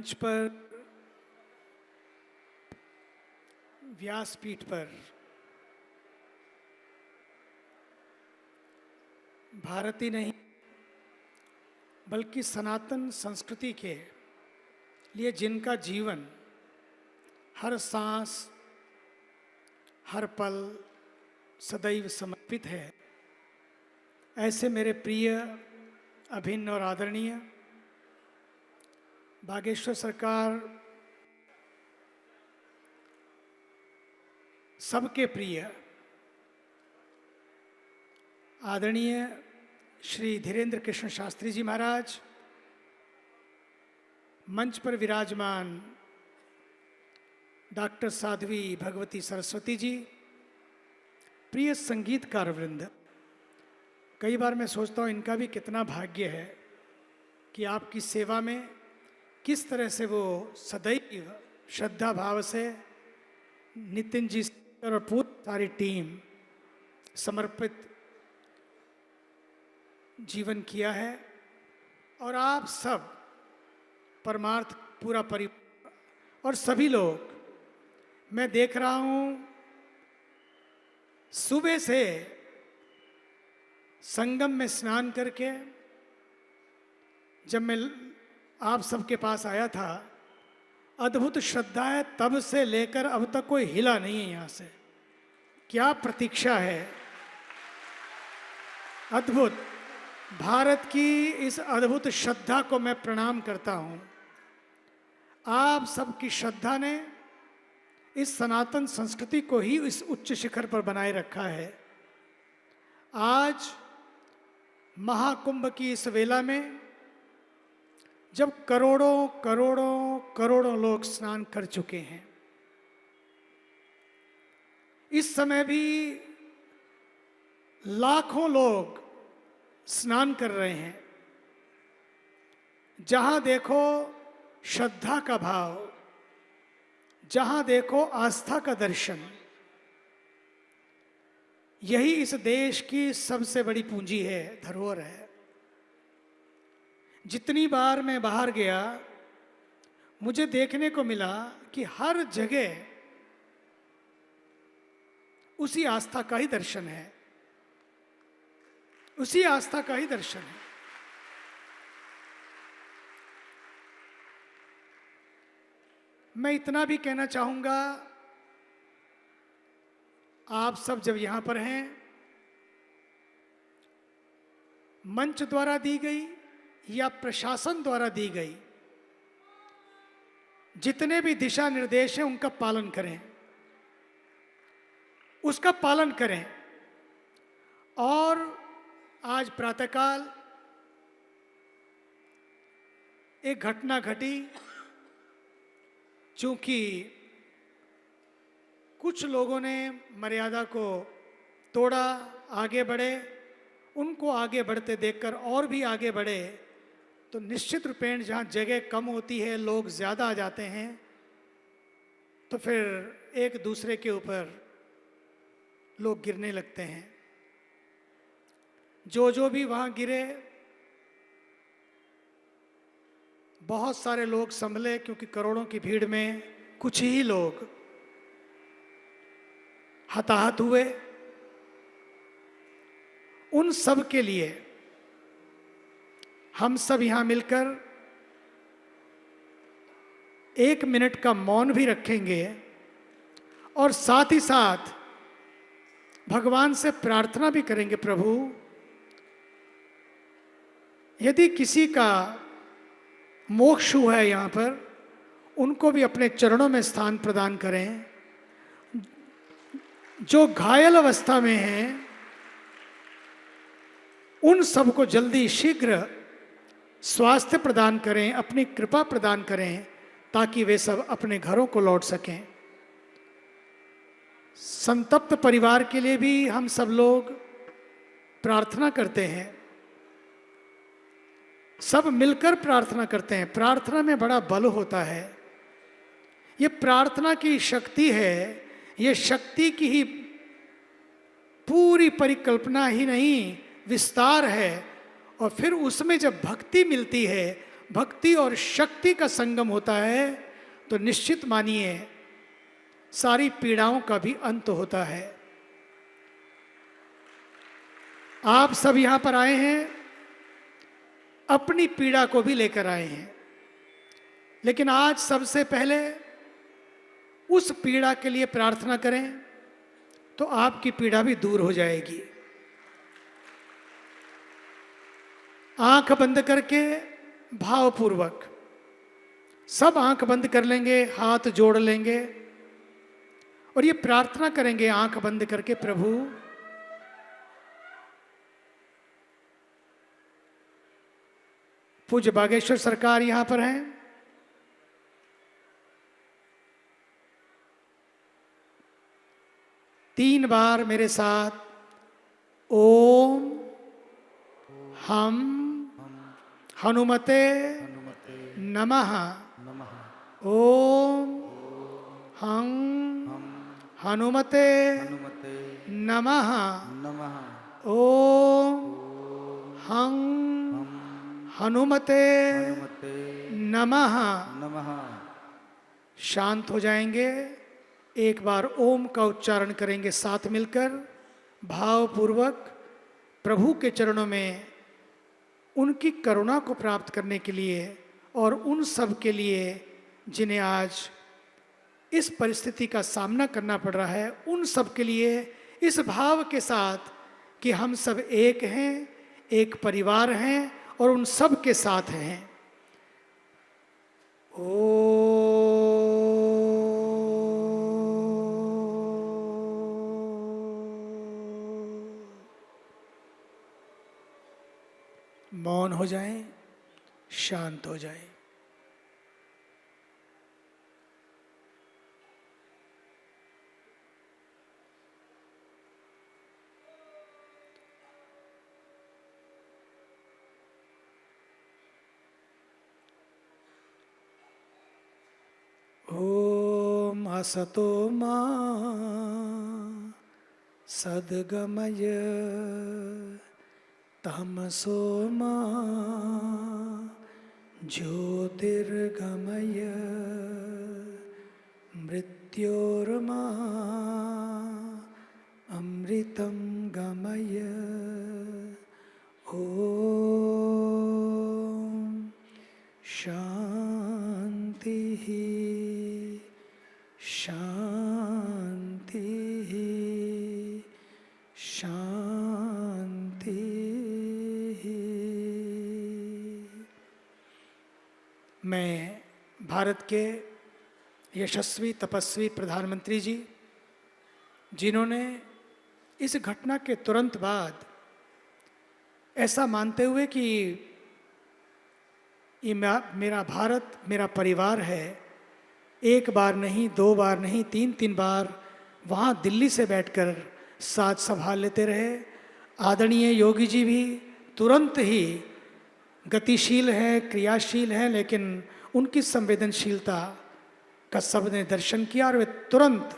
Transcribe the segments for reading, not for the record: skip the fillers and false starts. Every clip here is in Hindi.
मंच पर, व्यासपीठ पर भारतीय नहीं बल्कि सनातन संस्कृति के लिए जिनका जीवन हर सांस हर पल सदैव समर्पित है, ऐसे मेरे प्रिय अभिन्न और आदरणीय बागेश्वर सरकार सबके प्रिय आदरणीय श्री धीरेन्द्र कृष्ण शास्त्री जी महाराज, मंच पर विराजमान डॉक्टर साध्वी भगवती सरस्वती जी, प्रिय संगीतकार वृंद। कई बार मैं सोचता हूँ इनका भी कितना भाग्य है कि आपकी सेवा में किस तरह से वो सदैव श्रद्धा भाव से नितिन जी और पूरी सारी टीम समर्पित जीवन किया है, और आप सब परमार्थ पूरा परिवार और सभी लोग, मैं देख रहा हूँ सुबह से संगम में स्नान करके जब मैं आप सबके पास आया था, अद्भुत श्रद्धा है, तब से लेकर अब तक कोई हिला नहीं है यहाँ से। क्या प्रतीक्षा है, अद्भुत। भारत की इस अद्भुत श्रद्धा को मैं प्रणाम करता हूँ। आप सबकी श्रद्धा ने इस सनातन संस्कृति को ही इस उच्च शिखर पर बनाए रखा है। आज महाकुंभ की इस वेला में जब करोड़ों करोड़ों करोड़ों लोग स्नान कर चुके हैं, इस समय भी लाखों लोग स्नान कर रहे हैं। जहां देखो श्रद्धा का भाव, जहां देखो आस्था का दर्शन। यही इस देश की सबसे बड़ी पूंजी है, धरोहर है। जितनी बार मैं बाहर गया, मुझे देखने को मिला कि हर जगह उसी आस्था का ही दर्शन है, उसी आस्था का ही दर्शन है। मैं इतना भी कहना चाहूंगा, आप सब जब यहां पर हैं, मंच द्वारा दी गई या प्रशासन द्वारा दी गई जितने भी दिशा निर्देश हैं उनका पालन करें, उसका पालन करें। और आज प्रातःकाल एक घटना घटी, चूंकि कुछ लोगों ने मर्यादा को तोड़ा, आगे बढ़े, उनको आगे बढ़ते देखकर और भी आगे बढ़े, तो निश्चित रूपेण जहाँ जगह कम होती है, लोग ज़्यादा आ जाते हैं, तो फिर एक दूसरे के ऊपर लोग गिरने लगते हैं। जो भी वहाँ गिरे, बहुत सारे लोग संभले, क्योंकि करोड़ों की भीड़ में कुछ ही लोग हताहत हुए। उन सब के लिए हम सब यहाँ मिलकर 1 मिनट का मौन भी रखेंगे, और साथ ही साथ भगवान से प्रार्थना भी करेंगे, प्रभु यदि किसी का मोक्ष हुआ है यहाँ पर, उनको भी अपने चरणों में स्थान प्रदान करें। जो घायल अवस्था में हैं, उन सबको जल्दी शीघ्र स्वास्थ्य प्रदान करें, अपनी कृपा प्रदान करें, ताकि वे सब अपने घरों को लौट सकें। संतप्त परिवार के लिए भी हम सब लोग प्रार्थना करते हैं, सब मिलकर प्रार्थना करते हैं। प्रार्थना में बड़ा बल होता है। ये प्रार्थना की शक्ति है, ये शक्ति की ही पूरी परिकल्पना ही नहीं, विस्तार है। और फिर उसमें जब भक्ति मिलती है, भक्ति और शक्ति का संगम होता है तो निश्चित मानिए सारी पीड़ाओं का भी अंत होता है। आप सब यहां पर आए हैं, अपनी पीड़ा को भी लेकर आए हैं, लेकिन आज सबसे पहले उस पीड़ा के लिए प्रार्थना करें तो आपकी पीड़ा भी दूर हो जाएगी। आंख बंद करके भावपूर्वक सब आंख बंद कर लेंगे, हाथ जोड़ लेंगे और ये प्रार्थना करेंगे आंख बंद करके, प्रभु पूज्य बागेश्वर सरकार यहां पर हैं, तीन बार मेरे साथ ओम हम हनुमते नमः, ओम हम हनुमते नमः, ओम हम हनुमते नमः। शांत हो जाएंगे, एक बार ओम का उच्चारण करेंगे साथ मिलकर भावपूर्वक प्रभु के चरणों में उनकी करुणा को प्राप्त करने के लिए और उन सब के लिए जिन्हें आज इस परिस्थिति का सामना करना पड़ रहा है, उन सब के लिए इस भाव के साथ कि हम सब एक हैं, एक परिवार हैं और उन सब के साथ हैं। मौन हो जाएं, शांत हो जाएं। ओम असतो मा सद्गमय तमसो मा ज्योतिर्गमय मृत्योर्मा अमृतं गमय। ओम शांति शांति शांति। मैं भारत के यशस्वी तपस्वी प्रधानमंत्री जी, जिन्होंने इस घटना के तुरंत बाद ऐसा मानते हुए कि ये मेरा भारत मेरा परिवार है, एक बार नहीं, दो बार नहीं, तीन बार वहाँ दिल्ली से बैठकर साथ संभाल लेते रहे। आदरणीय योगी जी भी तुरंत ही गतिशील है, क्रियाशील है, लेकिन उनकी संवेदनशीलता का सबने दर्शन किया और वे तुरंत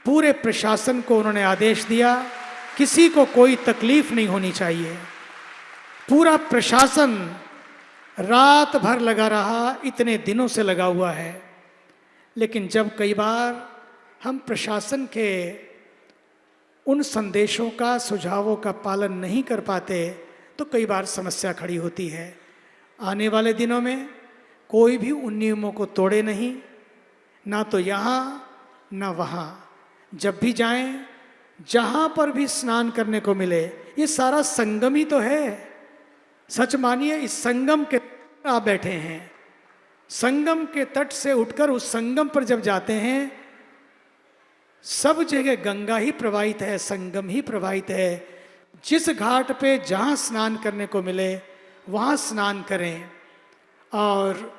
पूरे प्रशासन को उन्होंने आदेश दिया, किसी को कोई तकलीफ नहीं होनी चाहिए। पूरा प्रशासन रात भर लगा रहा, इतने दिनों से लगा हुआ है। लेकिन जब कई बार हम प्रशासन के उन संदेशों का, सुझावों का पालन नहीं कर पाते तो कई बार समस्या खड़ी होती है। आने वाले दिनों में कोई भी उन नियमों को तोड़े नहीं, ना तो यहाँ ना वहाँ। जब भी जाएं, जहाँ पर भी स्नान करने को मिले, ये सारा संगम ही तो है। सच मानिए, इस संगम के आप बैठे हैं, संगम के तट से उठकर उस संगम पर जब जाते हैं, सब जगह गंगा ही प्रवाहित है, संगम ही प्रवाहित है। जिस घाट पे जहाँ स्नान करने को मिले वहाँ स्नान करें और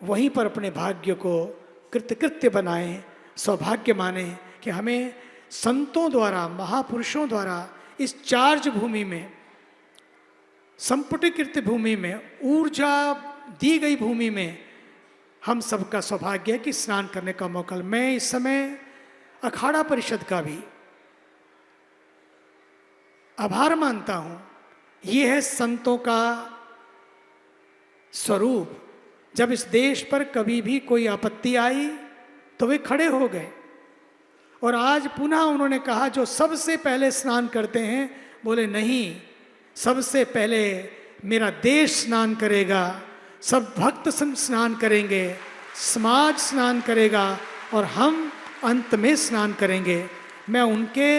वहीं पर अपने भाग्य को कृतकृत्य बनाएं, सौभाग्य माने कि हमें संतों द्वारा, महापुरुषों द्वारा इस चार्ज भूमि में, संपुटीकृत भूमि में, ऊर्जा दी गई भूमि में हम सबका सौभाग्य है कि स्नान करने का मौका। मैं इस समय अखाड़ा परिषद का भी आभार मानता हूँ। ये है संतों का स्वरूप। जब इस देश पर कभी भी कोई आपत्ति आई तो वे खड़े हो गए, और आज पुनः उन्होंने कहा जो सबसे पहले स्नान करते हैं, बोले नहीं, सबसे पहले मेरा देश स्नान करेगा, सब भक्त स्नान करेंगे, समाज स्नान करेगा और हम अंत में स्नान करेंगे। मैं उनके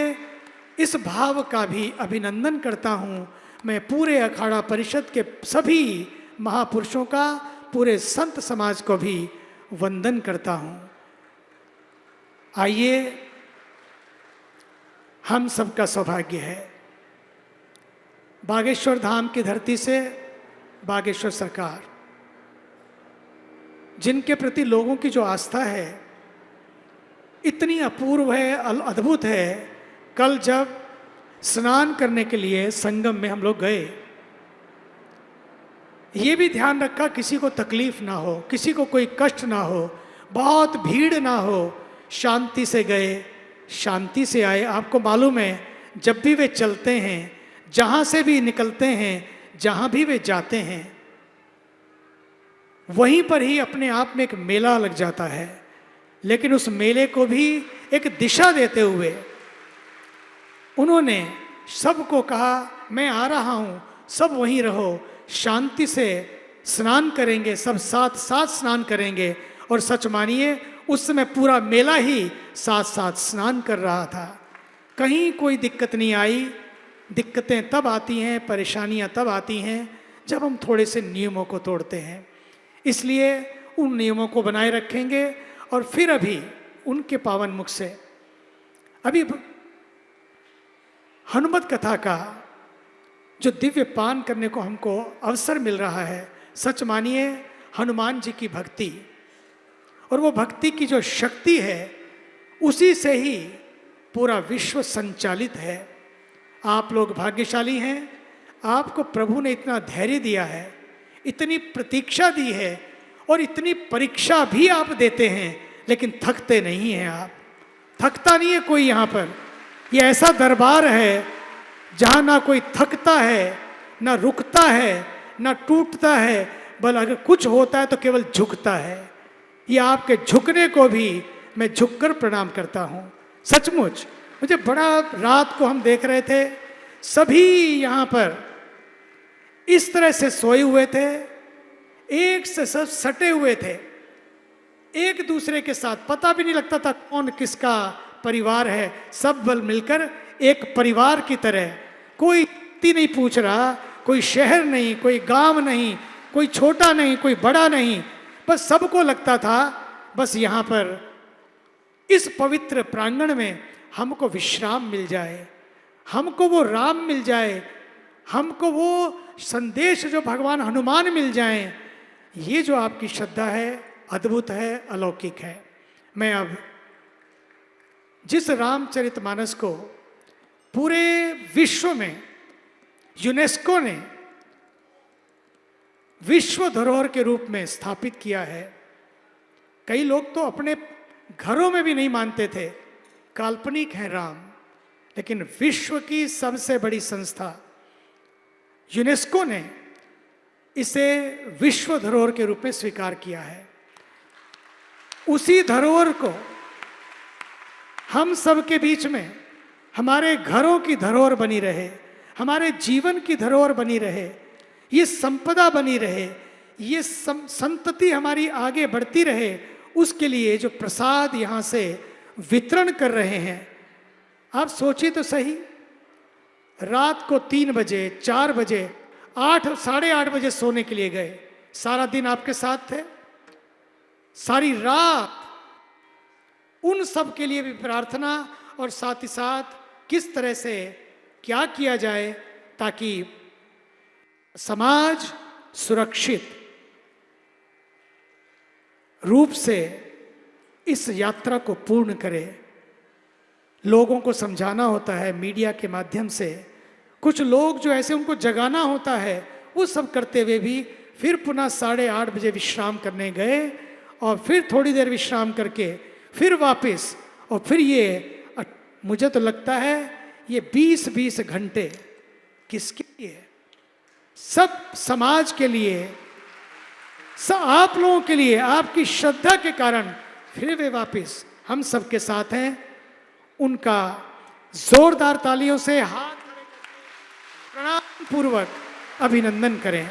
इस भाव का भी अभिनंदन करता हूँ। मैं पूरे अखाड़ा परिषद के सभी महापुरुषों का, पूरे संत समाज को भी वंदन करता हूँ। आइए, हम सबका सौभाग्य है बागेश्वर धाम की धरती से बागेश्वर सरकार, जिनके प्रति लोगों की जो आस्था है इतनी अपूर्व है, अद्भुत है। कल जब स्नान करने के लिए संगम में हम लोग गए, ये भी ध्यान रखा किसी को तकलीफ ना हो, किसी को कोई कष्ट ना हो, बहुत भीड़ ना हो, शांति से गए, शांति से आए। आपको मालूम है, जब भी वे चलते हैं, जहाँ से भी निकलते हैं, जहाँ भी वे जाते हैं, वहीं पर ही अपने आप में एक मेला लग जाता है। लेकिन उस मेले को भी एक दिशा देते हुए उन्होंने सबको कहा, मैं आ रहा हूँ, सब वहीं रहो, शांति से स्नान करेंगे, सब साथ साथ स्नान करेंगे। और सच मानिए, उस समय पूरा मेला ही साथ साथ स्नान कर रहा था, कहीं कोई दिक्कत नहीं आई। दिक्कतें तब आती हैं, परेशानियां तब आती हैं जब हम थोड़े से नियमों को तोड़ते हैं। इसलिए उन नियमों को बनाए रखेंगे। और फिर अभी उनके पावन मुख से अभी हनुमत कथा का जो दिव्य पान करने को हमको अवसर मिल रहा है, सच मानिए हनुमान जी की भक्ति, और वो भक्ति की जो शक्ति है, उसी से ही पूरा विश्व संचालित है। आप लोग भाग्यशाली हैं, आपको प्रभु ने इतना धैर्य दिया है, इतनी प्रतीक्षा दी है, और इतनी परीक्षा भी आप देते हैं, लेकिन थकते नहीं हैं। आप थकता नहीं है कोई यहाँ पर। ये ऐसा दरबार है जहाँ ना कोई थकता है, ना रुकता है, ना टूटता है, बल अगर कुछ होता है तो केवल झुकता है। ये आपके झुकने को भी मैं झुककर प्रणाम करता हूँ। सचमुच मुझे बड़ा, रात को हम देख रहे थे, सभी यहाँ पर इस तरह से सोए हुए थे, एक से सब सटे हुए थे, एक दूसरे के साथ पता भी नहीं लगता था कौन किसका परिवार है। सब बल मिलकर एक परिवार की तरह, कोई नहीं पूछ रहा, कोई शहर नहीं, कोई गांव नहीं, कोई छोटा नहीं, कोई बड़ा नहीं, बस सबको लगता था बस यहाँ पर इस पवित्र प्रांगण में हमको विश्राम मिल जाए, हमको वो राम मिल जाए, हमको वो संदेश जो भगवान हनुमान मिल जाएं। ये जो आपकी श्रद्धा है, अद्भुत है, अलौकिक है। मैं अब जिस रामचरितमानस को पूरे विश्व में यूनेस्को ने विश्व धरोहर के रूप में स्थापित किया है, कई लोग तो अपने घरों में भी नहीं मानते थे, काल्पनिक है राम, लेकिन विश्व की सबसे बड़ी संस्था यूनेस्को ने इसे विश्व धरोहर के रूप में स्वीकार किया है। उसी धरोहर को हम सब के बीच में हमारे घरों की धरोहर बनी रहे, हमारे जीवन की धरोहर बनी रहे, ये संपदा बनी रहे, ये संतति हमारी आगे बढ़ती रहे, उसके लिए जो प्रसाद यहाँ से वितरण कर रहे हैं। आप सोचिए तो सही, रात को 3 बजे, 4 बजे, 8, साढ़े 8 बजे सोने के लिए गए, सारा दिन आपके साथ थे, सारी रात उन सब के लिए भी प्रार्थना, और साथ ही साथ किस तरह से क्या किया जाए ताकि समाज सुरक्षित रूप से इस यात्रा को पूर्ण करे। लोगों को समझाना होता है मीडिया के माध्यम से, कुछ लोग जो ऐसे उनको जगाना होता है, वो सब करते हुए भी फिर पुनः 8:30 बजे विश्राम करने गए, और फिर थोड़ी देर विश्राम करके फिर वापस, और फिर ये मुझे तो लगता है ये 20-20 घंटे किसके लिए? सब समाज के लिए, आप लोगों के लिए, आपकी श्रद्धा के कारण फिर वे वापस हम सबके साथ हैं। उनका जोरदार तालियों से हाथ प्रणाम पूर्वक अभिनंदन करें।